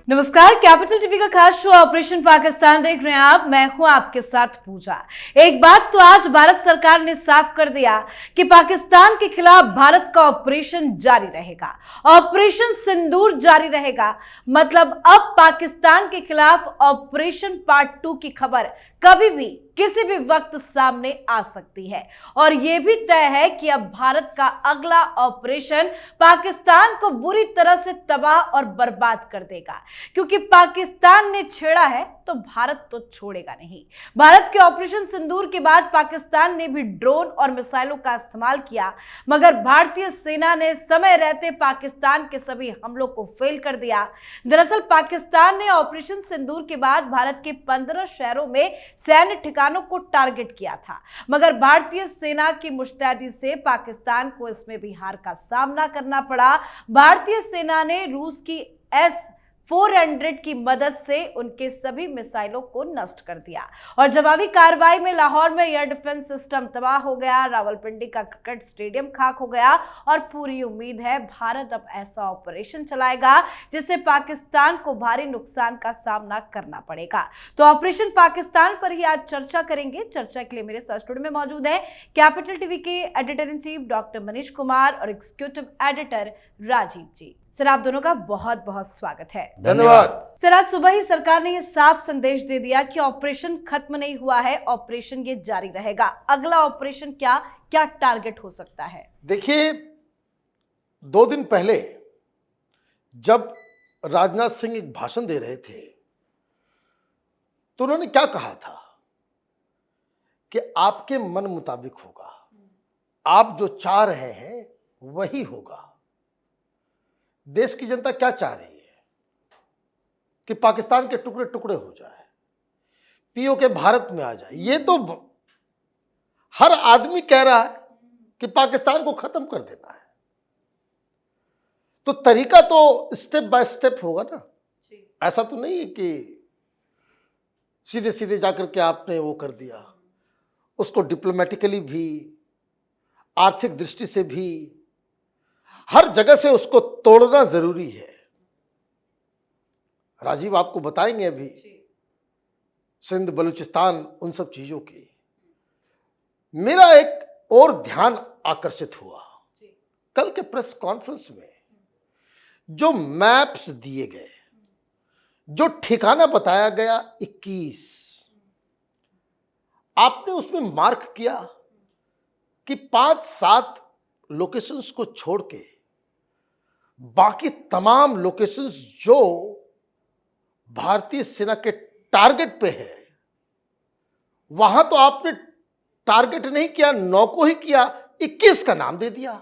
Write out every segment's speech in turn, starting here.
नमस्कार, capital TV का खास शो ऑपरेशन पाकिस्तान देख रहे हैं आप। मैं हूं आपके साथ पूजा। एक बात तो आज भारत सरकार ने साफ कर दिया कि पाकिस्तान के खिलाफ भारत का ऑपरेशन जारी रहेगा। ऑपरेशन सिंदूर जारी रहेगा। मतलब अब पाकिस्तान के खिलाफ ऑपरेशन पार्ट 2 की खबर कभी भी किसी भी वक्त सामने आ सकती है। और यह भी तय है कि अब भारत का अगला ऑपरेशन पाकिस्तान को बुरी तरह से तबाह और बर्बाद कर देगा, क्योंकि पाकिस्तान ने छेड़ा है तो भारत तो छोड़ेगा नहीं। भारत के ऑपरेशन सिंदूर के बाद पाकिस्तान ने भी ड्रोन और मिसाइलों का इस्तेमाल किया, मगर भारतीय सेना ने समय रहते पाकिस्तान के सभी हमलों को फेल कर दिया। दरअसल पाकिस्तान ने ऑपरेशन सिंदूर के बाद भारत के 15 शहरों में सैन्य ठिकानों को टारगेट किया था, मगर भारतीय सेना की मुस्तैदी से पाकिस्तान को इसमें भी हार का सामना करना पड़ा। भारतीय सेना ने रूस की S-400 की मदद से उनके सभी मिसाइलों को नष्ट कर दिया और जवाबी कार्रवाई में लाहौर में एयर डिफेंस सिस्टम तबाह हो गया, रावलपिंडी का क्रिकेट स्टेडियम खाक हो गया और पूरी उम्मीद है भारत अब ऐसा ऑपरेशन चलाएगा जिससे पाकिस्तान को भारी नुकसान का सामना करना पड़ेगा। तो ऑपरेशन पाकिस्तान पर ही आज चर्चा करेंगे। चर्चा के लिए मेरे साथ स्टूडियो में मौजूद है कैपिटल टीवी के editor in chief doctor Manish Kumar और एग्जीक्यूटिव एडिटर राजीव जी। सर, आप दोनों का बहुत बहुत स्वागत है। धन्यवाद। सर, आज सुबह ही सरकार ने ये साफ संदेश दे दिया कि ऑपरेशन खत्म नहीं हुआ है, ऑपरेशन ये जारी रहेगा। अगला ऑपरेशन क्या टारगेट हो सकता है? देखिए, 2 दिन पहले जब राजनाथ सिंह एक भाषण दे रहे थे तो उन्होंने क्या कहा था कि आपके मन मुताबिक होगा, आप जो चाह रहे हैं वही होगा। देश की जनता क्या चाह रही है कि पाकिस्तान के टुकड़े टुकड़े हो जाए, पीओके भारत में आ जाए। ये तो हर आदमी कह रहा है कि पाकिस्तान को खत्म कर देना है। तो तरीका तो स्टेप बाय स्टेप होगा ना। ऐसा तो नहीं है कि सीधे सीधे जाकर के आपने वो कर दिया। उसको डिप्लोमेटिकली भी, आर्थिक दृष्टि से भी, हर जगह से उसको तोड़ना जरूरी है। राजीव आपको बताएंगे अभी सिंध, बलूचिस्तान, उन सब चीजों की। मेरा एक और ध्यान आकर्षित हुआ कल के प्रेस कॉन्फ्रेंस में। जो मैप्स दिए गए, जो ठिकाना बताया गया 21, आपने उसमें मार्क किया कि 5-7 लोकेशंस को छोड़ के बाकी तमाम लोकेशंस जो भारतीय सेना के टारगेट पे है, वहां तो आपने टारगेट नहीं किया, 9 को ही किया, 21 का नाम दे दिया।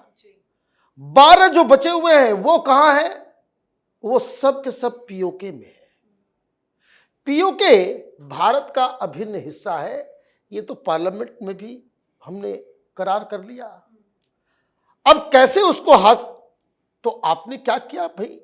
12 जो बचे हुए हैं वो कहां है? वो सब के सब पीओके में है। पीओके भारत का अभिन्न हिस्सा है। ये तो पार्लियामेंट में भी हमने करार कर लिया। अब कैसे उसको तो आपने क्या किया भाई,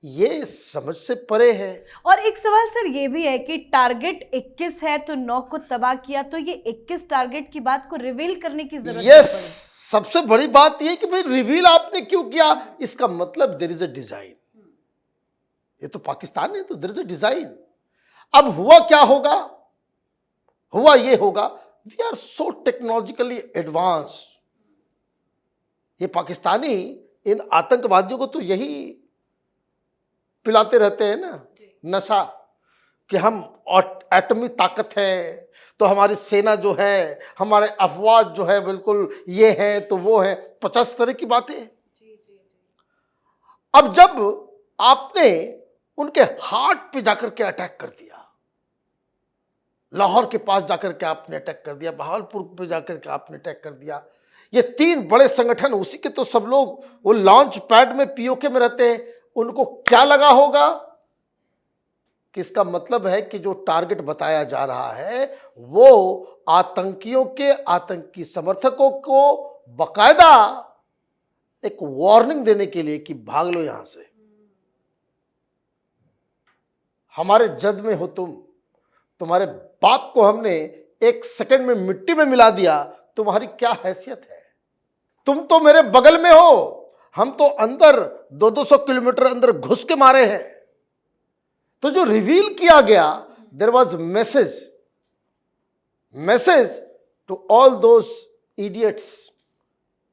ये समझ से परे है। और एक सवाल सर ये भी है कि टारगेट 21 है तो 9 को तबाह किया, तो ये 21 टारगेट की बात को रिवील करने की जरूरत नहीं पड़ी। सबसे बड़ी बात ये कि भाई रिवील आपने क्यों किया? इसका मतलब देयर इज अ डिजाइन। ये तो पाकिस्तान है तो देयर इज अ डिजाइन। अब हुआ क्या होगा? हुआ ये होगा, we are so technologically advance. ये पाकिस्तानी इन आतंकवादियों को तो यही पिलाते रहते हैं ना, नशा, कि हम एटमी ताकत है, तो हमारी सेना जो है, हमारे अफवाज जो है बिल्कुल ये है तो वो है, 50 तरह की बातें। अब जब आपने उनके हार्ट पे जाकर के अटैक कर दिया, लाहौर के पास जाकर के आपने अटैक कर दिया, बहावलपुर पे जाकर के आपने अटैक कर दिया, ये 3 बड़े संगठन, उसी के तो सब लोग वो लॉन्च पैड में पीओके में रहते हैं। उनको क्या लगा होगा कि इसका मतलब है कि जो टारगेट बताया जा रहा है वो आतंकियों के, आतंकी समर्थकों को बकायदा एक वार्निंग देने के लिए कि भाग लो यहां से, हमारे जद में हो तुम, तुम्हारे बाप को हमने 1 सेकंड में मिट्टी में मिला दिया, तुम्हारी क्या हैसियत है? तुम तो मेरे बगल में हो, हम तो अंदर 200-200 किलोमीटर अंदर घुस के मारे हैं। तो जो रिवील किया गया, there was message to all those idiots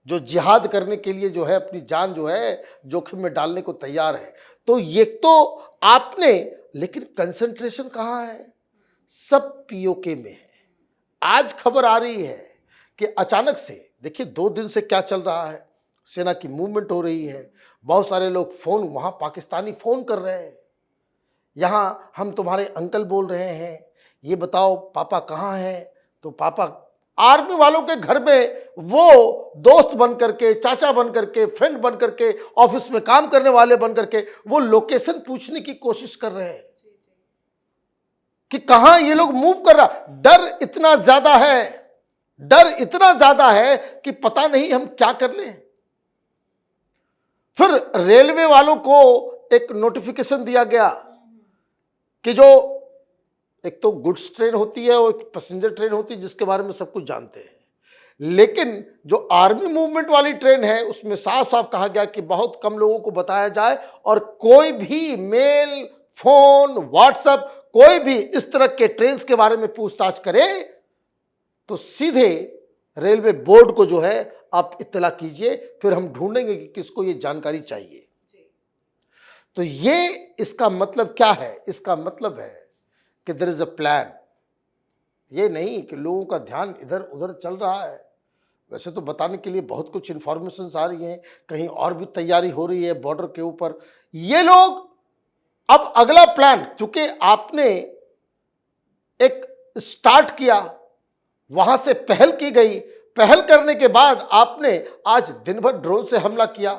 जो जिहाद करने के लिए जो है अपनी जान जो है जोखिम में डालने को तैयार है। तो ये तो आपने, लेकिन कंसंट्रेशन कहाँ है? सब पीओके में है। आज खबर आ रही है कि अचानक से, देखिए 2 दिन से क्या चल रहा है, सेना की मूवमेंट हो रही है, बहुत सारे लोग फोन, वहां पाकिस्तानी फोन कर रहे हैं, यहाँ हम तुम्हारे अंकल बोल रहे हैं, ये बताओ पापा कहाँ हैं? तो पापा आर्मी वालों के घर में वो दोस्त बन करके, चाचा बन करके, फ्रेंड बन करके, ऑफिस में काम करने वाले बन करके वो लोकेशन पूछने की कोशिश कर रहे हैं कि कहां ये लोग मूव कर रहा। डर इतना ज्यादा है कि पता नहीं हम क्या कर लें। फिर रेलवे वालों को एक नोटिफिकेशन दिया गया कि जो एक तो गुड्स ट्रेन होती है और एक पैसेंजर ट्रेन होती है जिसके बारे में सब कुछ जानते हैं, लेकिन जो आर्मी मूवमेंट वाली ट्रेन है उसमें साफ साफ कहा गया कि बहुत कम लोगों को बताया जाए और कोई भी मेल, फोन, व्हाट्सएप, कोई भी इस तरह के ट्रेन के बारे में पूछताछ करे तो सीधे रेलवे बोर्ड को जो है आप इत्तला कीजिए, फिर हम ढूंढेंगे कि किसको ये जानकारी चाहिए। तो ये इसका मतलब क्या है? इसका मतलब है कि देयर इज अ प्लान। ये नहीं कि लोगों का ध्यान इधर उधर चल रहा है। वैसे तो बताने के लिए बहुत कुछ इंफॉर्मेशन आ रही हैं, कहीं और भी तैयारी हो रही है बॉर्डर के ऊपर। ये लोग अब अगला प्लान, चूंकि आपने एक स्टार्ट किया, वहां से पहल की गई, पहल करने के बाद आपने आज दिन भर ड्रोन से हमला किया।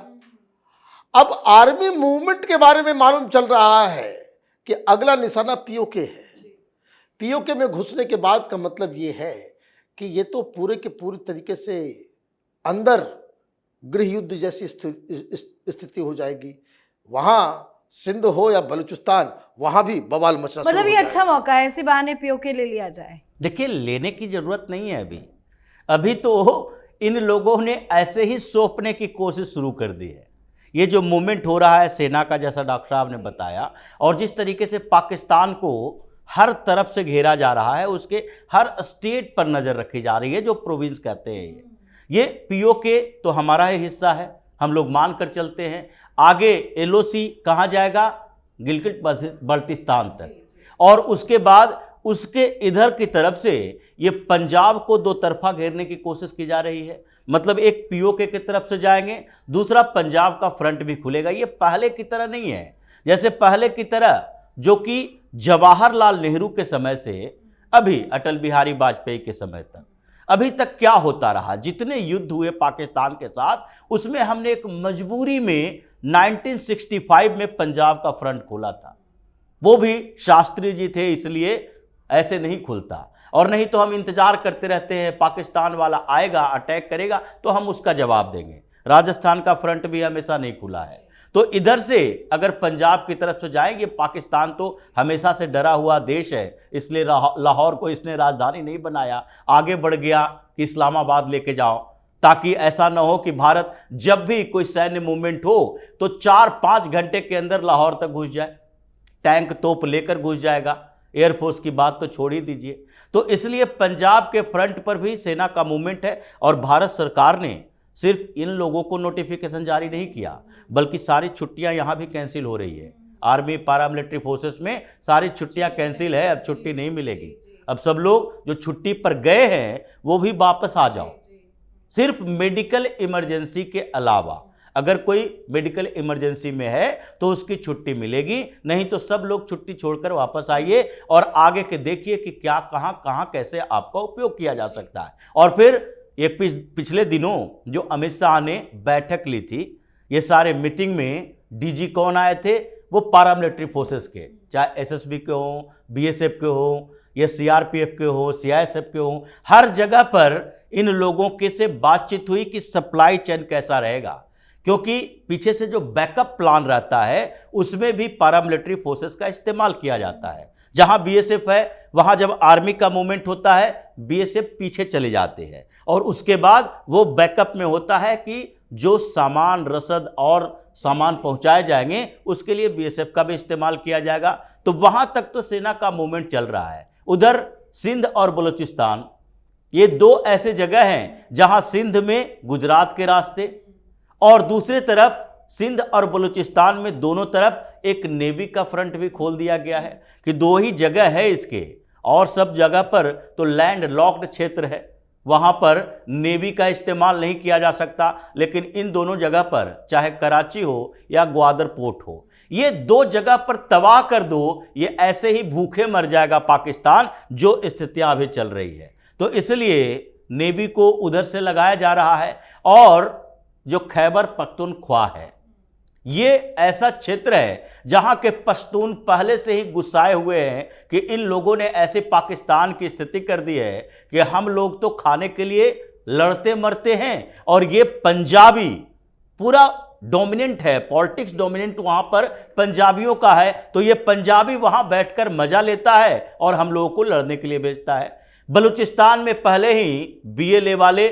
अब आर्मी मूवमेंट के बारे में मालूम चल रहा है कि अगला निशाना पीओके है। पीओके में घुसने के बाद का मतलब ये है कि ये तो पूरे के पूरी तरीके से अंदर गृह युद्ध जैसी स्थिति हो जाएगी। वहां सिंध हो या बलूचिस्तान, वहां भी बवाल मचना शुरू मतलब हो ये जाएगा। अच्छा मौका है, इसी बहाने पीओके ले लिया जाए। देखिए, लेने की जरूरत नहीं है। अभी तो इन लोगों ने ऐसे ही सौंपने की कोशिश शुरू कर दी है। ये जो मूवमेंट हो रहा है सेना का, जैसा डॉक्टर साहब ने बताया, और जिस तरीके से पाकिस्तान को हर तरफ से घेरा जा रहा है, उसके हर स्टेट पर नज़र रखी जा रही है, जो प्रोविंस कहते हैं। ये पीओके तो हमारा ही हिस्सा है, हम लोग मान कर चलते हैं। आगे एलओसी कहाँ जाएगा? गिलगित बल्टिस्तान तक, और उसके बाद उसके इधर की तरफ से ये पंजाब को 2 तरफा घेरने की कोशिश की जा रही है। मतलब एक पीओके की तरफ से जाएंगे, दूसरा पंजाब का फ्रंट भी खुलेगा। ये पहले की तरह नहीं है, जैसे पहले की तरह जो कि जवाहरलाल नेहरू के समय से अभी अटल बिहारी वाजपेयी के समय तक, अभी तक क्या होता रहा, जितने युद्ध हुए पाकिस्तान के साथ, उसमें हमने एक मजबूरी में 1965 में पंजाब का फ्रंट खोला था। वो भी शास्त्री जी थे, इसलिए ऐसे नहीं खुलता। और नहीं तो हम इंतजार करते रहते हैं, पाकिस्तान वाला आएगा, अटैक करेगा तो हम उसका जवाब देंगे। राजस्थान का फ्रंट भी हमेशा नहीं खुला है। तो इधर से अगर पंजाब की तरफ से जाएंगे, पाकिस्तान तो हमेशा से डरा हुआ देश है, इसलिए लाहौर को इसने राजधानी नहीं बनाया, आगे बढ़ गया कि इस्लामाबाद लेके जाओ, ताकि ऐसा ना हो कि भारत जब भी कोई सैन्य मूवमेंट हो तो 4-5 घंटे के अंदर लाहौर तक घुस जाए, टैंक तोप लेकर घुस जाएगा। एयरफोर्स की बात तो छोड़ ही दीजिए। तो इसलिए पंजाब के फ्रंट पर भी सेना का मूवमेंट है, और भारत सरकार ने सिर्फ इन लोगों को नोटिफिकेशन जारी नहीं किया, बल्कि सारी छुट्टियां यहां भी कैंसिल हो रही है। आर्मी पैरामिलिट्री फोर्सेस में सारी छुट्टियां कैंसिल है, अब छुट्टी नहीं मिलेगी। अब सब लोग जो छुट्टी पर गए हैं वो भी वापस आ जाओ। सिर्फ मेडिकल इमरजेंसी के अलावा अगर कोई मेडिकल इमरजेंसी में है तो उसकी छुट्टी मिलेगी, नहीं तो सब लोग छुट्टी छोड़कर वापस आइए और आगे के देखिए कि क्या कहाँ कैसे आपका उपयोग किया जा सकता है। और फिर ये पिछले दिनों जो अमित शाह ने बैठक ली थी, ये सारे मीटिंग में डीजी कौन आए थे? वो पैरामिलिट्री फोर्सेस के, चाहे एसएसबी के हों, बीएसएफ के हों, या सीआरपीएफ के हों, सीआईएसएफ के हों, हर जगह पर इन लोगों के से बातचीत हुई कि सप्लाई चेन कैसा रहेगा, क्योंकि पीछे से जो बैकअप प्लान रहता है उसमें भी पैरामिलिट्री फोर्सेस का इस्तेमाल किया जाता है। जहां बीएसएफ है वहां जब आर्मी का मूवमेंट होता है बीएसएफ पीछे चले जाते हैं, और उसके बाद वो बैकअप में होता है कि जो सामान, रसद और सामान पहुंचाए जाएंगे उसके लिए बीएसएफ का भी इस्तेमाल किया जाएगा। तो वहां तक तो सेना का मूवमेंट चल रहा है। उधर सिंध और बलूचिस्तान, ये दो ऐसे जगह हैं जहां सिंध में गुजरात के रास्ते और दूसरी तरफ सिंध और बलूचिस्तान में दोनों तरफ एक नेवी का फ्रंट भी खोल दिया गया है कि दो ही जगह है इसके, और सब जगह पर तो लैंड लॉक्ड क्षेत्र है, वहां पर नेवी का इस्तेमाल नहीं किया जा सकता। लेकिन इन दोनों जगह पर, चाहे कराची हो या ग्वादर पोर्ट हो, ये दो जगह पर तबाह कर दो, ये ऐसे ही भूखे मर जाएगा पाकिस्तान, जो स्थितियां अभी चल रही है। तो इसलिए नेवी को उधर से लगाया जा रहा है। और जो खैबर पख्तूनख्वा है, ये ऐसा क्षेत्र है जहां के पश्तून पहले से ही गुस्साए हुए हैं कि इन लोगों ने ऐसे पाकिस्तान की स्थिति कर दी है कि हम लोग तो खाने के लिए लड़ते मरते हैं, और ये पंजाबी पूरा डोमिनेंट है, पॉलिटिक्स डोमिनेंट वहां पर पंजाबियों का है, तो ये पंजाबी वहां बैठकर मजा लेता है और हम लोगों को लड़ने के लिए भेजता है। बलूचिस्तान में पहले ही बीएलए वाले,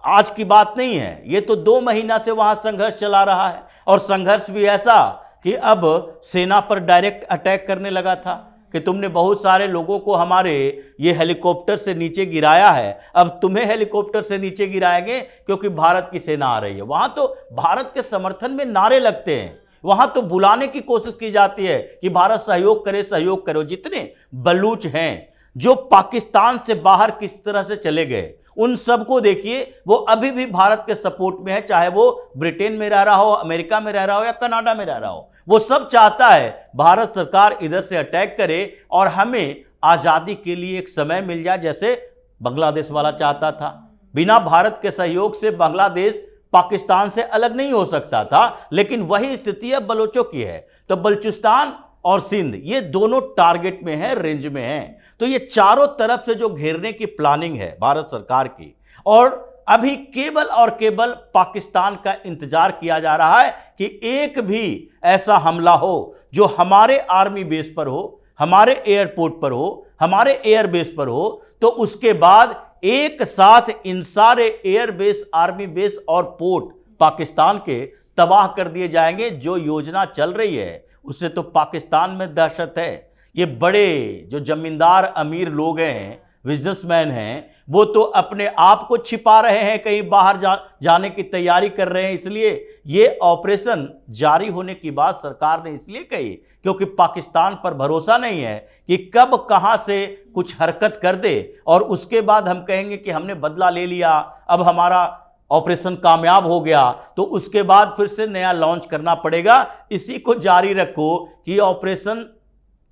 आज की बात नहीं है, ये तो 2 महीना से वहां संघर्ष चला रहा है, और संघर्ष भी ऐसा कि अब सेना पर डायरेक्ट अटैक करने लगा था कि तुमने बहुत सारे लोगों को हमारे ये हेलीकॉप्टर से नीचे गिराया है, अब तुम्हें हेलीकॉप्टर से नीचे गिराएंगे क्योंकि भारत की सेना आ रही है। वहां तो भारत के समर्थन में नारे लगते हैं, वहां तो बुलाने की कोशिश की जाती है कि भारत सहयोग करे, सहयोग करो। जितने बलूच हैं जो पाकिस्तान से बाहर किस तरह से चले गए, उन सबको देखिए, वो अभी भी भारत के सपोर्ट में है, चाहे वो ब्रिटेन में रह रहा हो, अमेरिका में रह रहा हो या कनाडा में रह रहा हो। वो सब चाहता है भारत सरकार इधर से अटैक करे और हमें आज़ादी के लिए एक समय मिल जाए, जैसे बांग्लादेश वाला चाहता था। बिना भारत के सहयोग से बांग्लादेश पाकिस्तान से अलग नहीं हो सकता था, लेकिन वही स्थिति अब बलोचों की है। तो बलूचिस्तान और सिंध, ये दोनों टारगेट में है, रेंज में है। तो ये चारों तरफ से जो घेरने की प्लानिंग है भारत सरकार की, और अभी केवल और केवल पाकिस्तान का इंतजार किया जा रहा है कि एक भी ऐसा हमला हो जो हमारे आर्मी बेस पर हो, हमारे एयरपोर्ट पर हो, हमारे एयरबेस पर हो, तो उसके बाद एक साथ इन सारे एयरबेस, आर्मी बेस और पोर्ट पाकिस्तान के तबाह कर दिए जाएंगे। जो योजना चल रही है उससे तो पाकिस्तान में दहशत है। ये बड़े जो जमींदार अमीर लोग हैं, बिजनेसमैन हैं, वो तो अपने आप को छिपा रहे हैं, कहीं बाहर जाने की तैयारी कर रहे हैं। इसलिए ये ऑपरेशन जारी होने की बात सरकार ने इसलिए कही क्योंकि पाकिस्तान पर भरोसा नहीं है कि कब कहां से कुछ हरकत कर दे और उसके बाद हम कहेंगे कि हमने बदला ले लिया, अब हमारा ऑपरेशन कामयाब हो गया, तो उसके बाद फिर से नया लॉन्च करना पड़ेगा। इसी को जारी रखो कि ऑपरेशन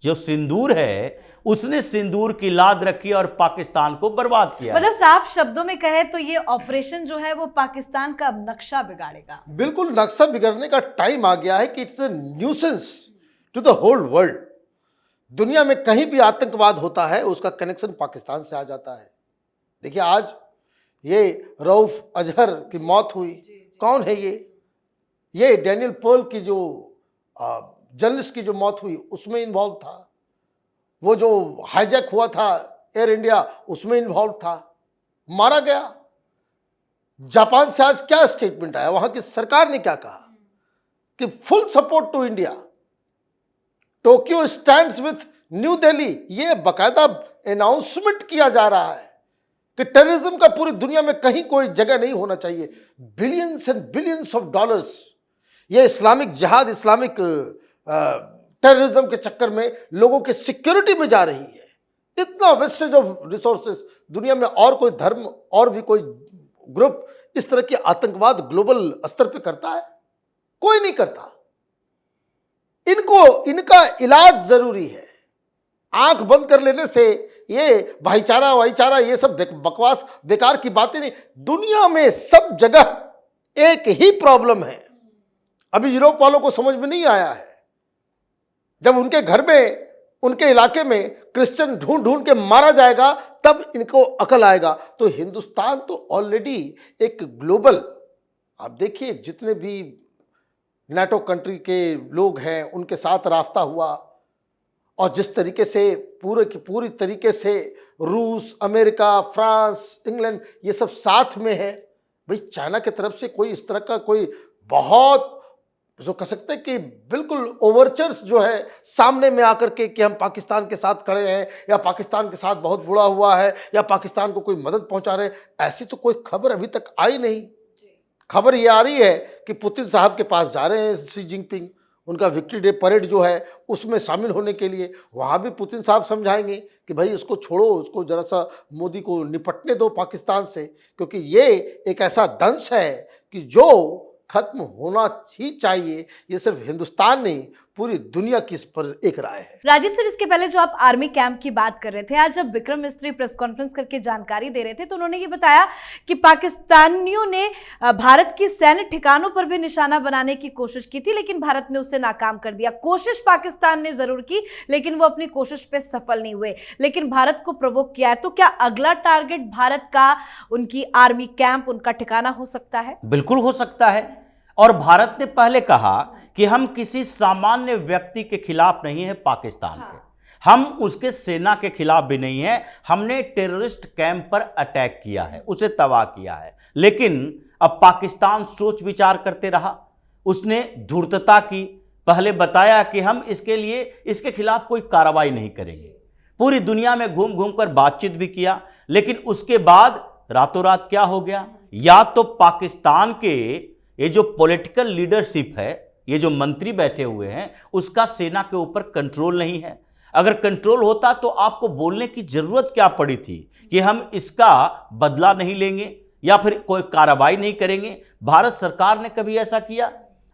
जो सिंदूर है, उसने सिंदूर की लाद रखी और पाकिस्तान को बर्बाद किया। मतलब साफ शब्दों में कहे तो ये ऑपरेशन जो है वो पाकिस्तान का नक्शा बिगाड़ेगा। बिल्कुल, नक्शा बिगड़ने का टाइम आ गया है कि it's a nuisance to the whole world. दुनिया में कहीं भी आतंकवाद होता है उसका कनेक्शन पाकिस्तान से आ जाता है। देखिए, आज ये रऊफ अजहर की मौत हुई, कौन है ये डैनियल पर्ल की जो जर्नलिस्ट की जो मौत हुई उसमें इन्वॉल्व था। वो जो हाईजैक हुआ था एयर इंडिया, उसमें इन्वॉल्व था, मारा गया। जापान से आज क्या स्टेटमेंट आया, वहां की सरकार ने क्या कहा कि full support to India, Tokyo stands with New Delhi. ये बाकायदा अनाउंसमेंट किया जा रहा है कि टेररिज्म का पूरी दुनिया में कहीं कोई जगह नहीं होना चाहिए। Billions and billions of dollars ये इस्लामिक जिहाद, इस्लामिक टेररिज्म के चक्कर में लोगों की सिक्योरिटी में जा रही है। इतना वेस्टेज ऑफ रिसोर्सेस दुनिया में और कोई धर्म और भी कोई ग्रुप इस तरह की आतंकवाद ग्लोबल स्तर पे करता है? कोई नहीं करता। इनका इलाज जरूरी है। आंख बंद कर लेने से ये भाईचारा ये सब बकवास बेकार की बातें नहीं। दुनिया में सब जगह एक ही प्रॉब्लम है। अभी यूरोप वालों को समझ में नहीं आया है। जब उनके घर में, उनके इलाके में क्रिश्चियन ढूंढ ढूंढ के मारा जाएगा तब इनको अकल आएगा। तो हिंदुस्तान तो ऑलरेडी एक ग्लोबल, आप देखिए जितने भी नाटो कंट्री के लोग हैं उनके साथ राफ्ता हुआ, और जिस तरीके से पूरी तरीके से रूस, अमेरिका, फ्रांस, इंग्लैंड ये सब साथ में है। भाई चाइना की तरफ से कोई इस तरह का कोई बहुत इसको कह सकते हैं कि बिल्कुल ओवरचर्स जो है सामने में आकर के कि हम पाकिस्तान के साथ खड़े हैं या पाकिस्तान के साथ बहुत बुरा हुआ है या पाकिस्तान को कोई मदद पहुंचा रहे हैं, ऐसी तो कोई खबर अभी तक आई नहीं। खबर ये आ रही है कि पुतिन साहब के पास जा रहे हैं शी जिनपिंग, उनका विक्ट्री डे परेड जो है उसमें शामिल होने के लिए। वहाँ भी पुतिन साहब समझाएंगे कि भाई उसको छोड़ो, उसको जरा सा मोदी को निपटने दो पाकिस्तान से, क्योंकि ये एक ऐसा दंश है कि जो खत्म होना ही चाहिए। ये सिर्फ हिंदुस्तान नहीं, पूरी दुनिया की इस पर एक राय है। राजीव सर, इसके पहले जो आप आर्मी कैंप की बात कर रहे थे, आज जब विक्रम मिस्त्री प्रेस कॉन्फ्रेंस करके जानकारी दे रहे थे तो उन्होंने ये बताया कि पाकिस्तानियों ने भारत की सैन्य ठिकानों पर भी निशाना बनाने की कोशिश की थी, लेकिन भारत ने उससे नाकाम कर दिया। कोशिश पाकिस्तान ने जरूर की, लेकिन वो अपनी कोशिश पे सफल नहीं हुए, लेकिन भारत को प्रोवोक किया है। तो क्या अगला टारगेट भारत का उनकी आर्मी कैंप, उनका ठिकाना हो सकता है? बिल्कुल हो सकता है। और भारत ने पहले कहा कि हम किसी सामान्य व्यक्ति के खिलाफ नहीं है पाकिस्तान के, हम उसके सेना के खिलाफ भी नहीं है, हमने टेररिस्ट कैंप पर अटैक किया है, उसे तबाह किया है। लेकिन अब पाकिस्तान सोच विचार करते रहा, उसने धूर्तता की, पहले बताया कि हम इसके खिलाफ कोई कार्रवाई नहीं करेंगे, पूरी दुनिया में घूम घूम कर बातचीत भी किया, लेकिन उसके बाद रातों रात क्या हो गया? या तो पाकिस्तान के ये जो पॉलिटिकल लीडरशिप है, ये जो मंत्री बैठे हुए हैं, उसका सेना के ऊपर कंट्रोल नहीं है। अगर कंट्रोल होता तो आपको बोलने की जरूरत क्या पड़ी थी कि हम इसका बदला नहीं लेंगे या फिर कोई कार्रवाई नहीं करेंगे? भारत सरकार ने कभी ऐसा किया?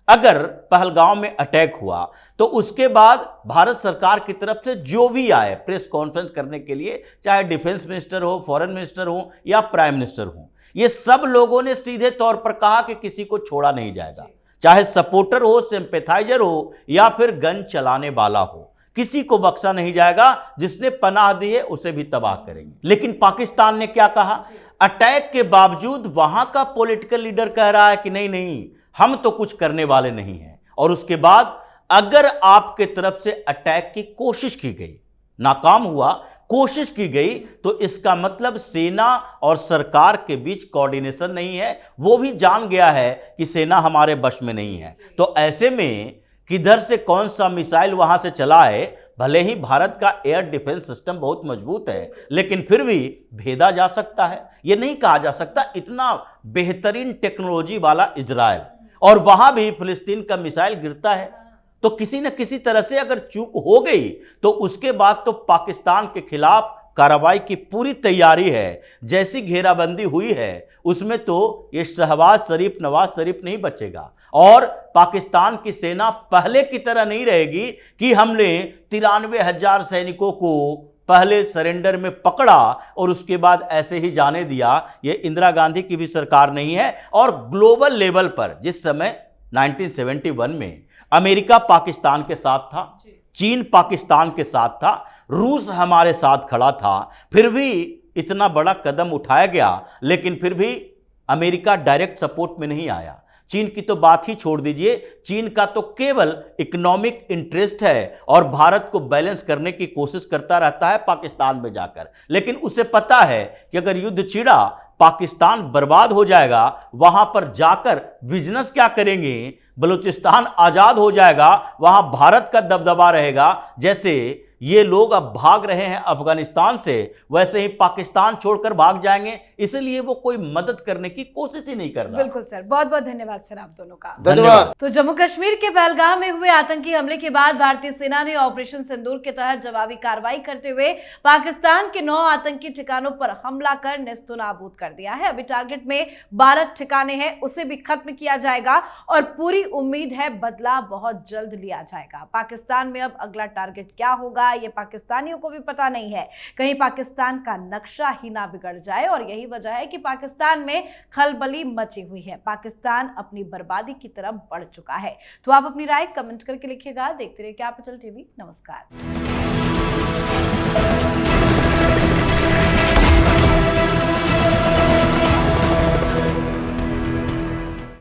अगर पहलगांव में अटैक हुआ तो उसके बाद भारत सरकार की तरफ से जो भी आए प्रेस कॉन्फ्रेंस करने के लिए, चाहे डिफेंस मिनिस्टर हो, फॉरेन मिनिस्टर हो या प्राइम मिनिस्टर हो, ये सब लोगों ने सीधे तौर पर कहा कि किसी को छोड़ा नहीं जाएगा, चाहे सपोर्टर हो, सिंपैथाइजर हो या फिर गन चलाने वाला हो, किसी को बख्शा नहीं जाएगा। जिसने पनाह दी है उसे भी तबाह करेंगे। लेकिन पाकिस्तान ने क्या कहा? अटैक के बावजूद वहां का पॉलिटिकल लीडर कह रहा है कि नहीं नहीं, हम तो कुछ करने वाले नहीं हैं। और उसके बाद अगर आपके तरफ से अटैक की कोशिश की गई, नाकाम हुआ, कोशिश की गई, तो इसका मतलब सेना और सरकार के बीच कोऑर्डिनेशन नहीं है। वो भी जान गया है कि सेना हमारे वश में नहीं है। तो ऐसे में किधर से कौन सा मिसाइल वहां से चला है, भले ही भारत का एयर डिफेंस सिस्टम बहुत मजबूत है, लेकिन फिर भी भेदा जा सकता है। यह नहीं कहा जा सकता इतना बेहतरीन टेक्नोलॉजी वाला इजराइल, और वहां भी फिलिस्तीन का मिसाइल गिरता है। तो किसी न किसी तरह से अगर चूक हो गई तो उसके बाद तो पाकिस्तान के खिलाफ कार्रवाई की पूरी तैयारी है। जैसी घेराबंदी हुई है उसमें तो ये शहबाज शरीफ, नवाज शरीफ नहीं बचेगा, और पाकिस्तान की सेना पहले की तरह नहीं रहेगी कि हमने 93,000 सैनिकों को पहले सरेंडर में पकड़ा और उसके बाद ऐसे ही जाने दिया। ये इंदिरा गांधी की भी सरकार नहीं है। और ग्लोबल लेवल पर जिस समय 1971 में अमेरिका पाकिस्तान के साथ था, चीन पाकिस्तान के साथ था, रूस हमारे साथ खड़ा था, फिर भी इतना बड़ा कदम उठाया गया, लेकिन फिर भी अमेरिका डायरेक्ट सपोर्ट में नहीं आया। चीन की तो बात ही छोड़ दीजिए, चीन का तो केवल इकोनॉमिक इंटरेस्ट है और भारत को बैलेंस करने की कोशिश करता रहता है पाकिस्तान में जाकर। लेकिन उसे पता है कि अगर युद्ध छिड़ा, पाकिस्तान बर्बाद हो जाएगा, वहां पर जाकर बिजनेस क्या करेंगे? बलूचिस्तान आजाद हो जाएगा, वहां भारत का दबदबा रहेगा। जैसे ये लोग अब भाग रहे हैं अफगानिस्तान से, वैसे ही पाकिस्तान छोड़कर भाग जाएंगे। इसलिए वो कोई मदद करने की कोशिश ही नहीं कर रहा। बिल्कुल सर, बहुत बहुत धन्यवाद सर आप दोनों का। धन्यवाद। तो जम्मू कश्मीर के पहलगाम में हुए आतंकी हमले के बाद भारतीय सेना ने ऑपरेशन सिंदूर के तहत जवाबी कार्रवाई करते हुए पाकिस्तान के 9 आतंकी ठिकानों पर हमला कर नेस्तनाबूद कर दिया है। अभी टारगेट में 12 ठिकाने हैं, उसे भी खत्म किया जाएगा और पूरी उम्मीद है बदला बहुत जल्द लिया जाएगा। पाकिस्तान में अब अगला टारगेट क्या होगा ये पाकिस्तानियों को भी पता नहीं है। कहीं पाकिस्तान का नक्शा ही ना बिगड़ जाए, और यही वजह है कि पाकिस्तान में खलबली मची हुई है। पाकिस्तान अपनी बर्बादी की तरफ बढ़ चुका है। तो आप अपनी राय कमेंट करके लिखिएगा। देखते रहिए कैपिटल टीवी। नमस्कार।